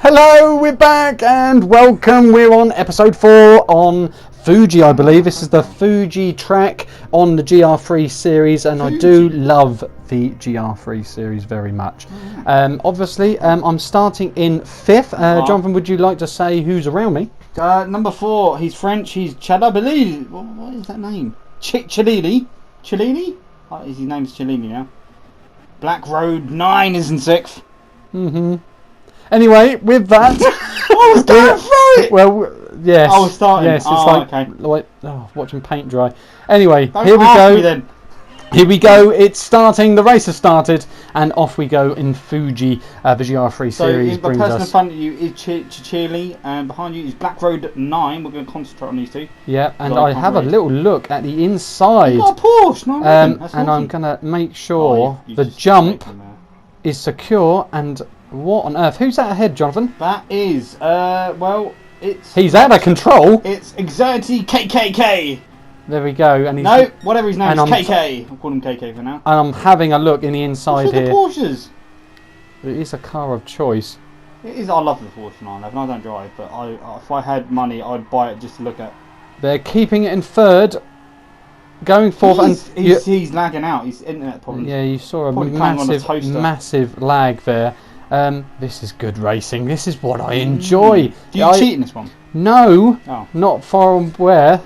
Hello, we're back and welcome. We're on episode 4 on Fuji, I believe. This is the Fuji track on the GR3 series, and I do love the GR3 series very much. Obviously, I'm starting in 5th. Jonathan, would you like to say who's around me? Number 4, he's French, he's Chadabili. What is that name? Chilili? Chilili? Oh, his name's Chilili now. Black Road 9 is in 6th. Anyway, with that, I was going through it. Well, yes. I was starting. Yes, it's like watching paint dry. Anyway, Don't here we ask go. me then. Here we go. It's starting. The race has started, and off we go in Fuji. The GR3 series the brings person in us. front of you is Chili, and behind you is Black Road 9. We're going to concentrate on these two. Yeah, and I have a little look at the inside. You got a Porsche, no? And I'm gonna make sure the jump is secure. And what on earth? Who's that ahead, Jonathan? That is it's. He's out of control. It's Exerty KKK. There we go. And he's, no, whatever his name is, KK. I'll call him KK for now. And I'm having a look in the inside What's with here. the Porsches? It is a car of choice. It is. I love the Porsche 911. I don't drive, but if I had money, I'd buy it just to look at. They're keeping it in 3rd, going forth, he's lagging out. He's internet problems. Yeah, you saw a Probably massive lag there. This is good racing. This is what I enjoy. Do you cheat in this one? No, Oh. not far aware.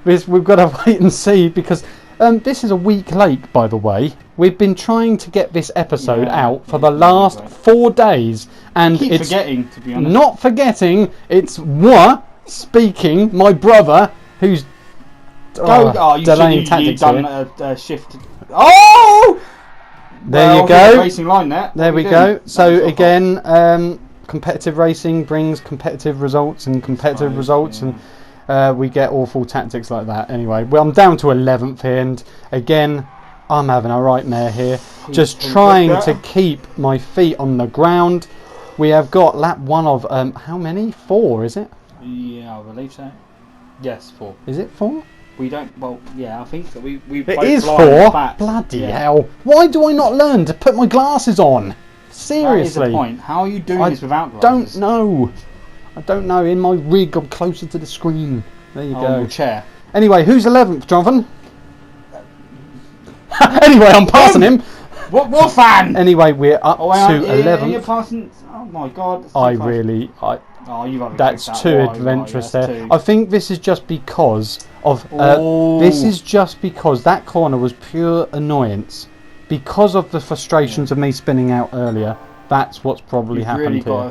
We've got to wait and see because this is a week late, by the way. We've been trying to get this episode out for the last 4 days, and Keep it's forgetting, to be honest. not forgetting. It's moi speaking, my brother, who's delaying tactics done here. a shift. Oh! There you go. Racing line there. There we go. So again, competitive racing brings competitive results, and competitive results, and we get awful tactics like that. Anyway, well, I'm down to 11th here, and again, I'm having a nightmare here. Just trying to keep my feet on the ground. We have got lap 1 of how many? 4, is it? Yeah, I believe so. Yes, 4. Is it 4? We don't. Well, yeah, I think so. We It is 4. Bloody hell! Why do I not learn to put my glasses on? Seriously. That is the point. How are you doing this without glasses? Don't know. I don't know. In my rig, I'm closer to the screen. There you go. Your chair. Anyway, who's 11th, Jonathan? Anyway, I'm passing him. What fan? Anyway, we're up to 11th. You're passing. Oh my God. That's too adventurous there. I think this is just because of. This is just because that corner was pure annoyance, because of the frustrations of me spinning out earlier. That's what's probably happened here.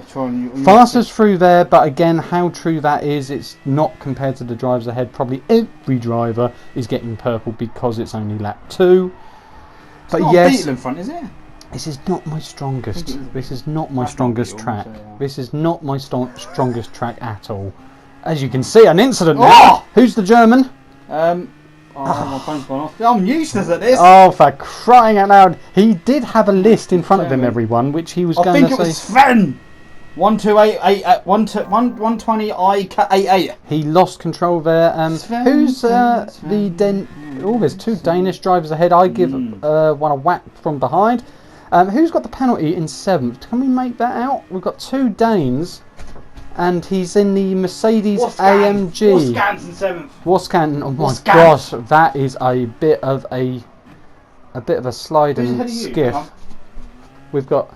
Fastest through there, but again, how true that is, it's not compared to the drivers ahead. Probably every driver is getting purple because it's only lap 2. But not yes, Beetle in front, is it? this is not my strongest. This is not my strongest track. This is not my strongest track at all. As you can see, an incident now. Who's the German? My phone's gone off. I'm useless at this. Oh, for crying out loud! He did have a list in front of him, everyone, which he was going to say. I think it was Sven. 120 I88. He lost control there. Who's there's 2 Danish drivers ahead. I give one a whack from behind. Who's got the penalty in 7th? Can we make that out? We've got 2 Danes, and he's in the Mercedes AMG. Wascan's in 7th. Wascan. Oh my gosh, that is a bit of a slide and skiff. We've got.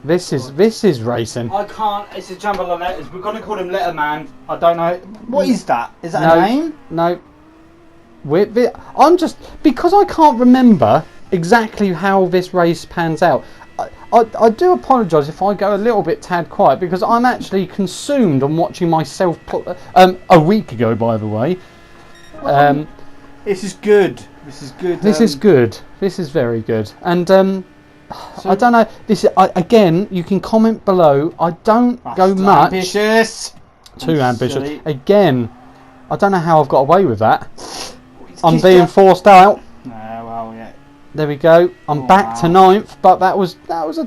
This is racing. I can't. It's a jumble of letters. We're gonna call him Letterman. I don't know. What is that? Is that a name? No. I'm just because I can't remember exactly how this race pans out. I do apologise if I go a little bit tad quiet because I'm actually consumed on watching myself. A week ago, by the way. This is good. This is good. This is good. This is very good. And so I don't know. This is, again. You can comment below. I don't go much. Ambitious. Too ambitious. Silly. Again, I don't know how I've got away with that. I'm being forced out. Well, yeah. There we go. I'm back to 9th, but that was a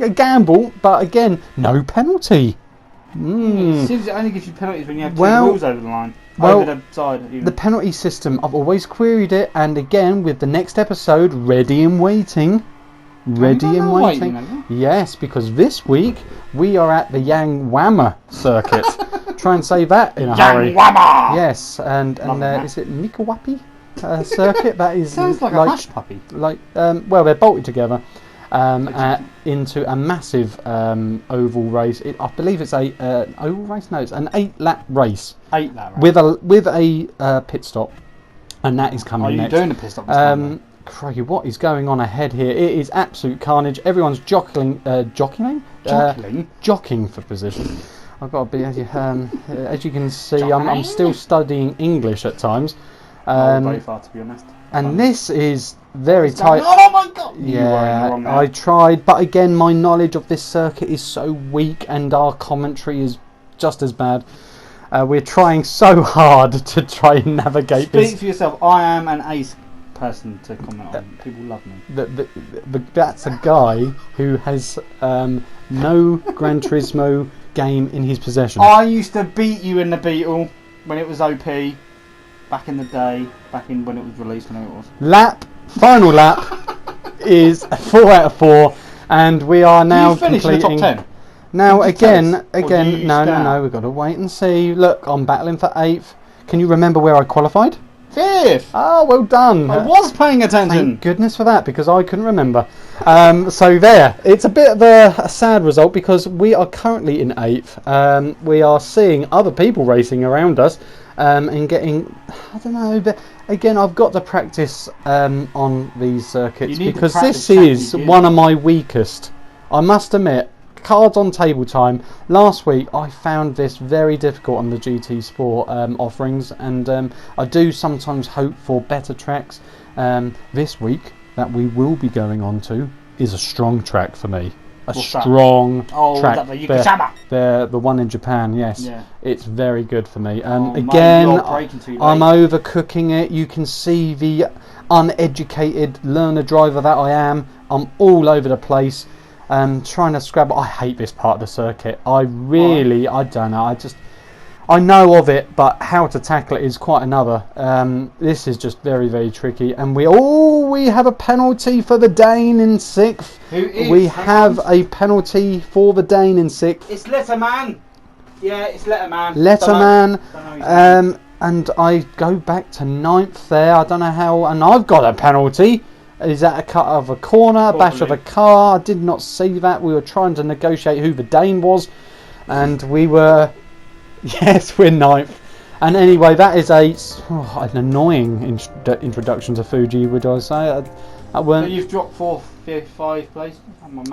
gamble. But again, no penalty. It seems it only gives you penalties when you have 2 wheels over the line. Over the side. Even. The penalty system. I've always queried it, and again with the next episode ready and waiting. ready you and don't know waiting. waiting, have Yes, because this week we are at the Yang Wama circuit. Try and say that in a hurry. Yang Wama! Yes, and is it Nikawapi circuit? That is sounds like a hush puppy. Well, they're bolted together into a massive oval race. I believe it's an oval race. No, it's an 8-lap race. 8-lap race with a pit stop, and that is coming next. Are you doing a pit stop this time? Crikey, what is going on ahead here? It is absolute carnage. Everyone's jockeying for position. I've got to be, as you can see, I'm still studying English at times. Very far, to be honest. And this is very tight. Oh my god! Yeah, I tried, but again, my knowledge of this circuit is so weak, and our commentary is just as bad. We're trying so hard to try and navigate this. Speak for yourself. I am an ace person to comment on. People love me. That's a guy who has no Gran Turismo game in his possession. I used to beat you in the Beetle when it was OP back in the day, when it was released, when it was. Final lap is a 4 out of 4, and we are now completing. In the top 10? Now again, no, we've got to wait and see. Look, I'm battling for 8th. Can you remember where I qualified? 5th. Oh, well done. I was paying attention. Thank goodness for that, because I couldn't remember. So there, it's a bit of a sad result because we are currently in 8th. We are seeing other people racing around us and getting, I don't know, but again, I've got to practice on these circuits because this is one of my weakest. I must admit, cards on table time. Last week I found this very difficult on the GT Sport offerings, and I do sometimes hope for better tracks. This week that we will be going on to is a strong track for me. Strong track. The one in Japan, yes. Yeah. It's very good for me. Again, I'm overcooking it. You can see the uneducated learner driver that I am. I'm all over the place. Trying to scrabble. I hate this part of the circuit. I don't know. I know of it, but how to tackle it is quite another. This is just very, very tricky. And we have a penalty for the Dane in 6th. We have a penalty for the Dane in 6th. It's Letterman. Yeah, it's Letterman. Letterman. And I go back to 9th there. I don't know how. And I've got a penalty. Is that a cut of a corner, a bash of a car? I did not see that. We were trying to negotiate who the Dane was, and we were, yes, we're 9th. And anyway, that is an annoying introduction to Fuji, would I say? So you've dropped 4th, 5th place?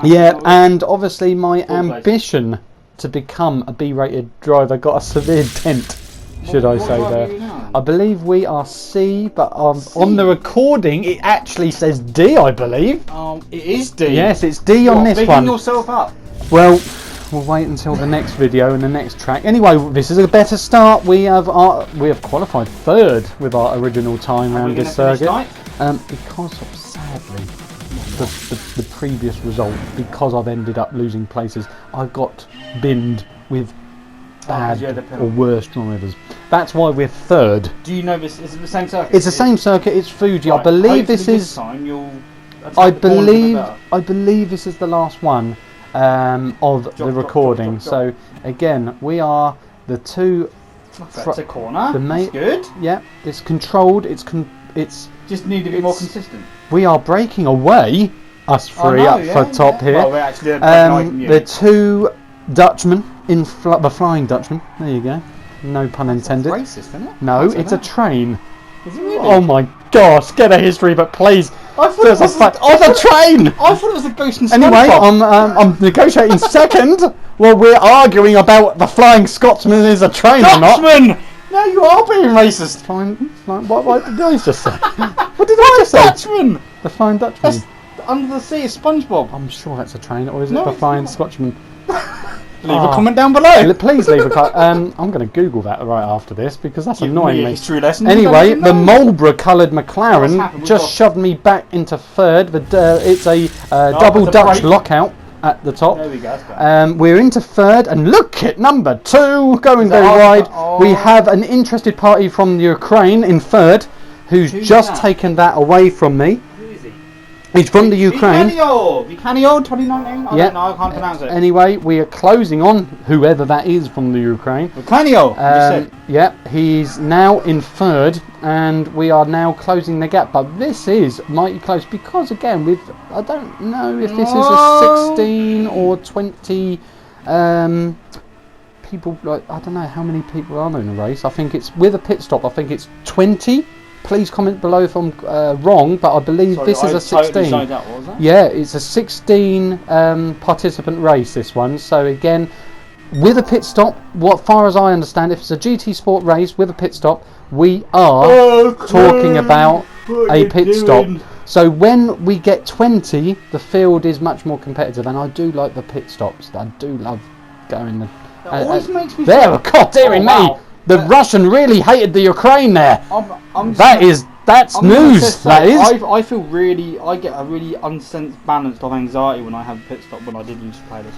Yeah, and obviously my ambition to become a B-rated driver got a severe dent. Should I say there? I believe we are C, but on the recording it actually says D, I believe. It is D. Yes, it's D on this one. Bigging yourself up. Well, we'll wait until the next video and the next track. Anyway, this is a better start. We have qualified 3rd with our original time around this circuit. Because of, sadly, the previous result, because I've ended up losing places, I've got binned with bad or worse drivers. That's why we're 3rd. Do you know this? Is it the same circuit? It's the same circuit. It's Fuji. Right. I believe this is. I believe this is the last one of the recording. So again, we are the two. That's a corner. That's good. Yeah, it's controlled. It's just need to be more consistent. We are breaking away. Us three for top here. Well, we're actually the two Dutchmen in the Flying Dutchman. There you go. No pun intended. That's racist, isn't it? No, it's a train. Is it really? Oh my gosh, get a history, but please. I thought it was a train. I thought it was a Ghost and Anyway, I'm negotiating 2nd. Well, we're arguing about the Flying Scotsman is a train or not. Scotsman! No, you are being racist. What did I just say? What did I just say? Dutchman. The Flying Dutchman. That's under the sea is SpongeBob. I'm sure that's a train, or is it the Flying Scotsman? Leave a comment down below. Please leave a comment. I'm going to Google that right after this because that's annoying me. History lesson. Anyway, the Marlborough coloured McLaren just shoved me back into 3rd. It's a double Dutch lockout at the top. There we go. We're into 3rd, and look at number 2 going very wide. We have an interested party from Ukraine in 3rd, who's just taken that away from me. Who is he? He's from the Ukraine. Vicanio 2019? I don't know, I can't pronounce it. Anyway, we are closing on whoever that is from the Ukraine. Vicanio! Yeah, he's now in third, and we are now closing the gap. But this is mighty close because, again, I don't know if this is a 16 or 20 people. I don't know how many people are in the race. I think it's with a pit stop. I think it's 20. Please comment below if I'm wrong, but I believe this is a 16. Totally that, was that? Yeah, it's a 16 participant race, this one. So again, with a pit stop, far as I understand, if it's a GT Sport race with a pit stop, we are talking about a pit stop. So when we get 20, the field is much more competitive, and I do like the pit stops. I do love going the... always makes me there, God dearie me! The Russian really hated the Ukraine there. That's news. That is. I get a really unsensed balance of anxiety when I have a pit stop when I did used to play this.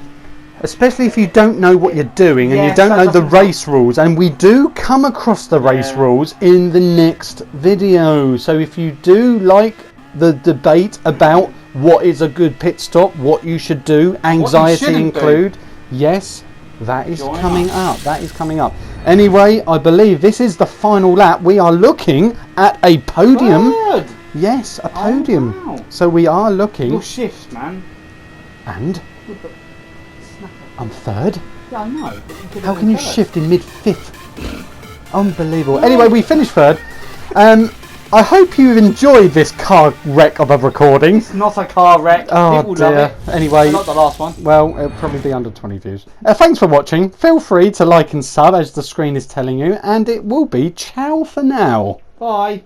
Especially if you don't know what you're doing and you don't know the race rules. And we do come across the race rules in the next video. So if you do like the debate about what is a good pit stop, what you should do, anxiety include, yes. That is coming up. That is coming up. Anyway, I believe this is the final lap. We are looking at a podium. Third. Yes, a podium. Oh, wow. So we are looking. Your shift, man. And I'm third. Yeah, I know. How can you shift in mid-fifth? Unbelievable. Anyway, we finished third. I hope you've enjoyed this car wreck of a recording. It's not a car wreck. Oh People dear. love it. Anyway, not the last one. Well, it'll probably be under 20 views. Thanks for watching. Feel free to like and sub as the screen is telling you, and it will be ciao for now. Bye.